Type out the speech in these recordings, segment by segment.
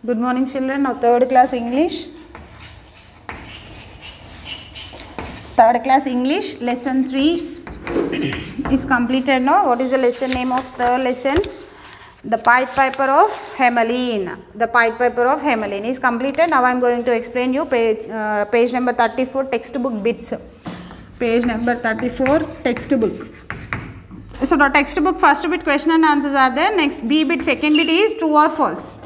Good morning children, now third class English. Third class English, lesson 3 is completed now. What is the lesson name of third lesson? The Pied Piper of Hamelin. The Pied Piper of Hamelin is completed. Now I am going to explain you page number 34 textbook bits. Page number 34 textbook. So the textbook first bit question and answers are there. Next B bit second bit is true or false.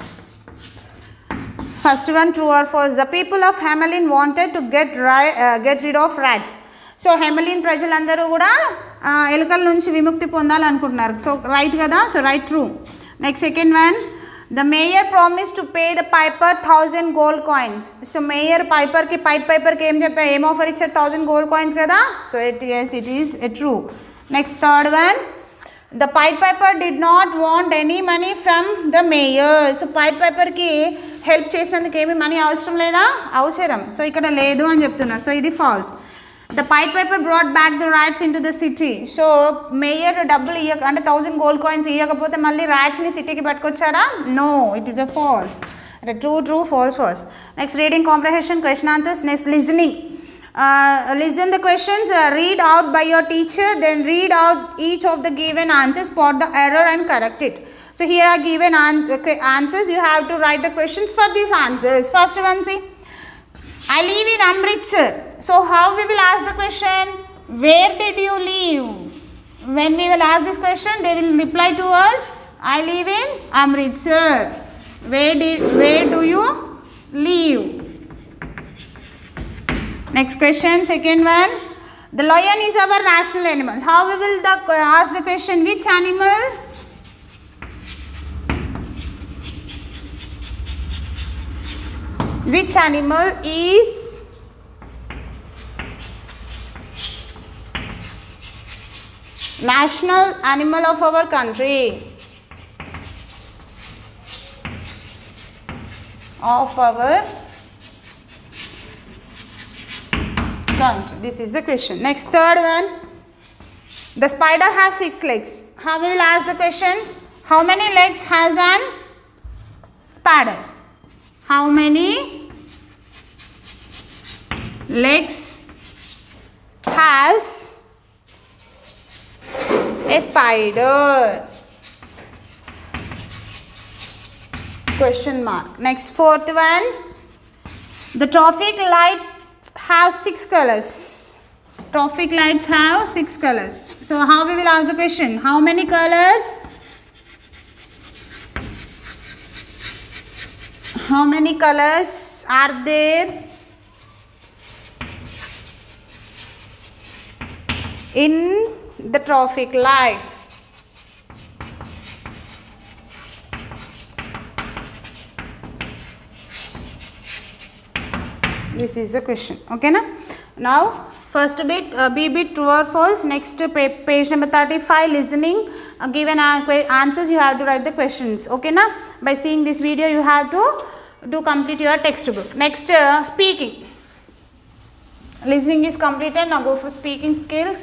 First one true or false. The people of Hamelin wanted to get rid of rats. So Hamelin ప్రజలందరూ కూడా ఎలుకల నుంచి విముక్తి పొందాలనుకుంటున్నారు. So right కదా. So right true. Next second one the mayor promised to pay the piper 1000 gold coins. So mayor piper ki piper ki em offer ichcharu 1000 gold coins kada. So yes, it is a true. Next third one, the Pied Piper did not want any money from the mayor. So Pied Piper ki help చేసినందుకు ఏమీ money అవసరం లేదా? అవసరం. So ఇక్కడ లేదు అని చెప్తున్నారు. So ఇది falls. The Pied Piper brought back the rats into the city. So mayor డబ్బులు ఇయ్యక అంటే 1000 gold coins ఇయ్యకపోతే మళ్ళీ rats ని సిటీకి పట్టుకొచ్చాడా? No, it is a false. True, false. Next reading comprehension, question answers. Next listening. Listen the questions, read out by your teacher, then read out each of the given answers, spot the error and correct it. So here are given answers. You have to write the questions for these answers. First one, see, I live in Amritsar. So how we will ask the question? Where did you live? When we will ask this question, they will reply to us, I live in Amritsar. Where do you live? Next question, second one, the lion is our national animal. How we will ask the question? Which animal? Which animal is national animal of our country? Of our country. This is the question. Next third one, the spider has 6 legs. How we will ask the question? How many legs has an spider? How many legs has a spider? Question mark. Next fourth one, the traffic lights have 6 colors. Traffic lights have 6 colors. So how we will ask the question? How many colors? How many colors are there in the traffic lights? This is the question. Okay na? Now first bit B bit true or false. Next page number 35 listening, given answers you have to write the questions. Okay na? By seeing this video you have to complete your textbook. Next speaking. Listening is completed. Now go for speaking skills.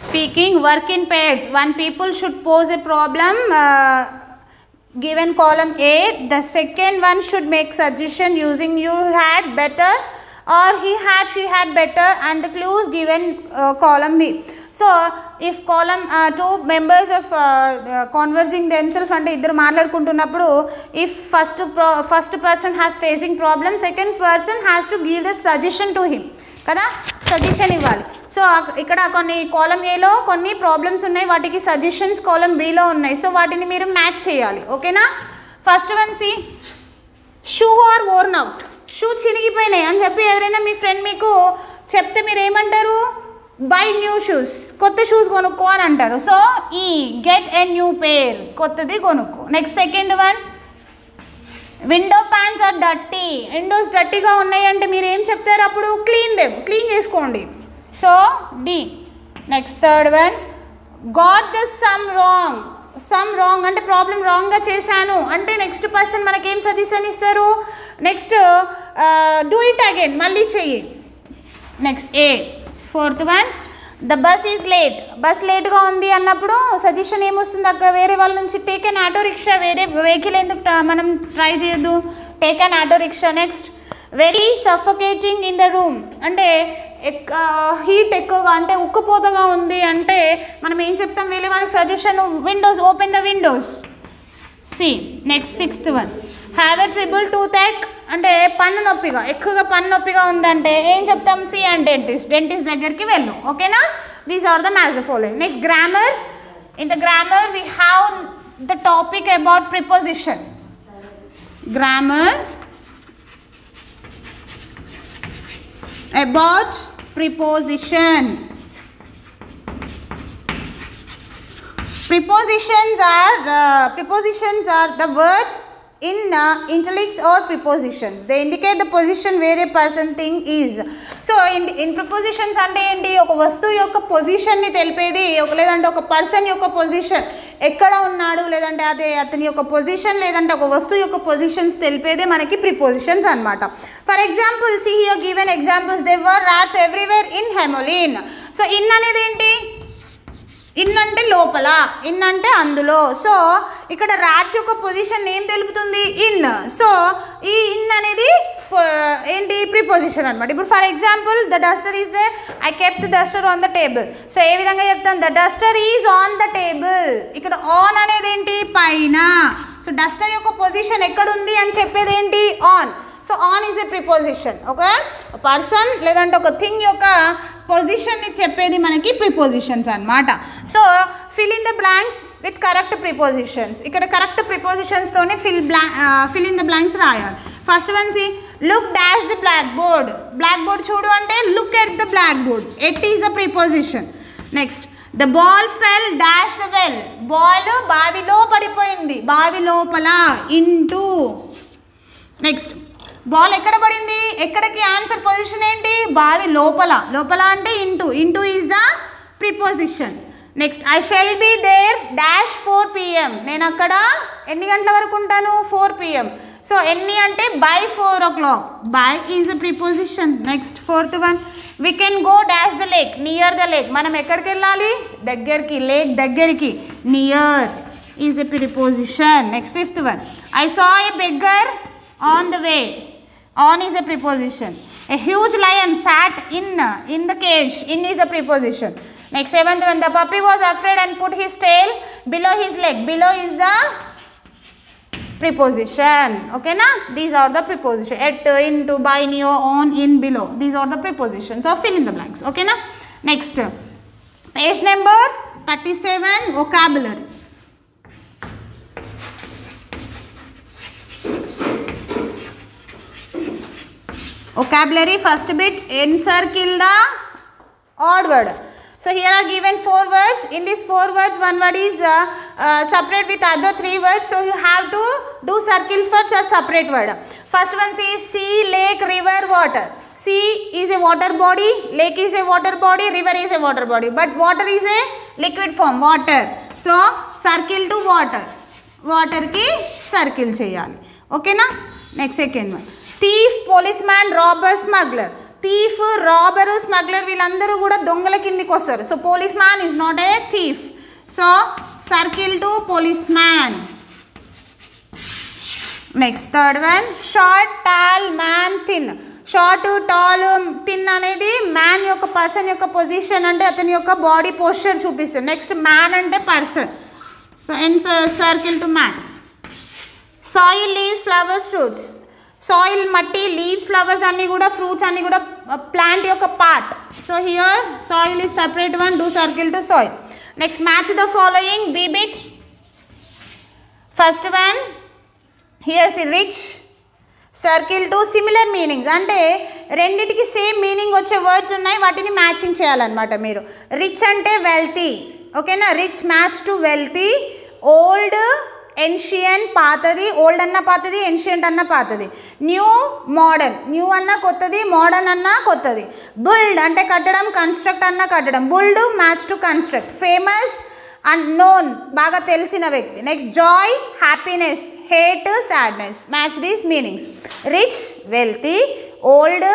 Speaking, work in pairs. One people should pose a problem given column A. The second one should make suggestion using you had better or he had she had better and the clues given column B. So if column 2 members of conversing themselves అంటే ఇద్దరు మాట్లాడుకుంటున్నప్పుడు if first person has facing problem, second person has to give the suggestion to him కదా, suggestion ఇవ్వాలి. So ఇక్కడ కొన్ని column ఏలో కొన్ని problems ఉన్నాయి, వాటికి సజెషన్స్ కాలమ్ బిలో ఉన్నాయి. సో వాటిని మీరు మ్యాచ్ చేయాలి. ఓకేనా? First one C, shoe are worn out. Shoe చినిగిపోయినాయి అని చెప్పి ఎవరైనా మీ ఫ్రెండ్ మీకు చెప్తే మీరు ఏమంటారు? బై న్యూ షూస్, కొత్త షూస్ కొనుక్కో అని అంటారు. సో ఈ గెట్ ఎ న్యూ పేర్, కొత్తది కొనుక్కో. Next second one, window panes are dirty. Windows డర్టీగా ఉన్నాయి అంటే మీరు ఏం చెప్తారు అప్పుడు? క్లీన్ చేసుకోండి. So D. Next third one, got the sum wrong అంటే ప్రాబ్లం రాంగ్గా చేశాను అంటే నెక్స్ట్ పర్సన్ మనకేం సజెషన్ ఇస్తారు? నెక్స్ట్ డూ ఇట్ అగైన్, మళ్ళీ చెయ్యి. Next A. Fourth one, the bus is late, bus లేట్గా ఉంది అన్నప్పుడు సజెషన్ ఏమొస్తుంది అక్కడ వేరే వాళ్ళ నుంచి? Take an auto rickshaw. వేరే వెహికల్ ఎందుకు మనం ట్రై చేయొద్దు? Take an auto rickshaw. Next very suffocating in the room, అంటే హీట్ ఎక్కువగా అంటే ఉక్కపోతగా ఉంది అంటే మనం ఏం చెప్తాం? వేరే వాళ్ళకి suggestion windows, open the windows. See next 6th one, have a trouble tooth, అంటే పన్ను నొప్పిగా, ఎక్కువగా పన్ను నొప్పిగా ఉందంటే ఏం చెప్తాం? సి అండ్ డెంటిస్ట్, డెంటిస్ట్ దగ్గరికి వెళ్ళు. ఓకేనా? These are the maths following. Next grammar. In the grammar we have the topic about preposition. Grammar about preposition. Prepositions are the words in italics or prepositions. They indicate the position where a person thing is. So in prepositions అంటే ఏంటి? ఒక వస్తువు యొక్క పొజిషన్ని తెలిపేది, లేదంటే ఒక person యొక్క position ఎక్కడ ఉన్నాడు, లేదంటే అదే అతని యొక్క పొజిషన్, లేదంటే ఒక వస్తువు యొక్క పొజిషన్స్ తెలిపేదే మనకి ప్రిపోజిషన్స్ అనమాట. For example see here given examples, there were rats everywhere in Hamelin. So in అనేది ఏంటి? ఇన్ అంటే లోపల, ఇన్ అంటే అందులో. సో ఇక్కడ రాట్స్ యొక్క పొజిషన్ ఏం తెలుపుతుంది? ఇన్. సో ఈ ఇన్ అనేది ఏంటి? ప్రిపోజిషన్ అనమాట. ఇప్పుడు for example the duster is there, I kept the duster on the table. So ఏ విధంగా చెప్తాను? The duster is on the table. ఇక్కడ ఆన్ అనేది ఏంటి? పైన. సో డస్టర్ యొక్క పొజిషన్ ఎక్కడుంది అని చెప్పేది ఏంటి? On. So on is a preposition. Okay, person లేదంటే ఒక థింగ్ యొక్క పొజిషన్ని చెప్పేది మనకి ప్రిపోజిషన్స్ అనమాట. So fill in the blanks with correct prepositions. ఇక్కడ కరెక్ట్ ప్రిపోజిషన్స్తోనే ఫిల్ ఇన్ ద బ్లాంక్స్ రాయాలి. First one C look dash the black board. Black board చూడు అంటే look at the black board. At is a preposition. Next the ball fell dash the well. Ball బావిలో పడిపోయింది, బావి లోపల, into. Next ball ఎక్కడ పడింది? ఎక్కడికి? ఆన్సర్ పొజిషన్ ఏంటి? బావి లోపల. లోపల అంటే into. Into is the preposition. Next I shall be there dash 4 PM. నేను అక్కడ ఎన్ని గంటల వరకు ఉంటాను? 4 PM. సో ఎన్ని అంటే by 4 o'clock. By is the preposition. Next 4th one, we can go dash the lake. Near the lake. మనం ఎక్కడికి వెళ్ళాలి? దగ్గరికి, లేక్ దగ్గరికి. Near is the preposition. Next 5th one, I saw a beggar on the way. On is a preposition. A huge lion sat in the cage. In is a preposition. Next 7th one, the puppy was afraid and put his tail below his leg. Below is the preposition. Okay na? These are the prepositions. At, into, by, near, on, in, below. These are the prepositions. So fill in the blanks. Okay na? Next page number 37, vocabulary. Vocabulary, first bit, encircle the odd word. So here are given 4 words. In these 4 words, one word is separate with other 3 words. So you have to do circle for such separate word. First one is sea, lake, river, water. Sea is a water body, lake is a water body, river is a water body. But water is a liquid form, water. So circle to water. Water ki circle cheyali. Okay na? Next second one. Thief, policeman, robber, smuggler. Thief, robber, smuggler వీళ్ళందరూ కూడా దొంగల కిందికి వస్తారు. So police man is not a thief. So circle to police man. Next third one, short, tall, man, thin. Short, tall, thin అనేది man యొక్క, person యొక్క position అంటే అతని యొక్క బాడీ పోస్చర్ చూపిస్తుంది. నెక్స్ట్ మ్యాన్ అంటే person. So encircle to man. Soil, leaves, flowers, fruits. Soil మట్టి, leaves, flowers అన్నీ కూడా, ఫ్రూట్స్ అన్నీ కూడా ప్లాంట్ యొక్క part. So here soil is separate one, do circle to soil. Next match the following, B bit. First one here C rich, circle to similar meanings, అంటే రెండింటికి same meaning వచ్చే words ఉన్నాయి, వాటిని matching చేయాలన్నమాట మీరు. Rich అంటే wealthy. ఓకేనా? Rich match to wealthy. Old, ఎన్షియన్ పాతది, ఓల్డ్ అన్న పాతది, ఎన్షియంట్ అన్న పాతది. New, modern. న్యూ అన్న కొత్తది, మోడర్న్ అన్న కొత్తది. బుల్డ్ అంటే కట్టడం, కన్స్ట్రక్ట్ అన్న కట్టడం. Build match to construct. Famous, unknown బాగా తెలిసిన వ్యక్తి. Next Joy, happiness, hate, sadness. Match these meanings. Rich, wealthy, old,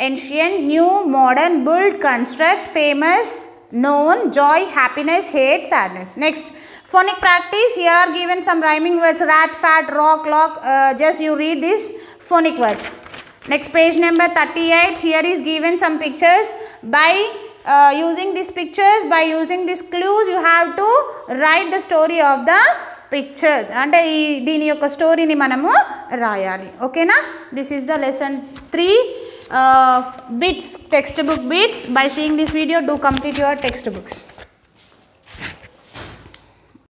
ఎన్షియన్, new, modern, build, construct, famous, known, joy, happiness, hate, sadness. Next, phonic practice. Here are given some rhyming words: rat, fat, rock, lock. Just you read these phonic words. Next, page number 38. Here is given some pictures. By using these pictures, by using these clues, you have to write the story of the picture. అంటే దీని యొక్క స్టోరీని మనము రాయాలి. ఓకేనా? This is the lesson 3 bits, textbook bits. By seeing this video, do complete your textbooks.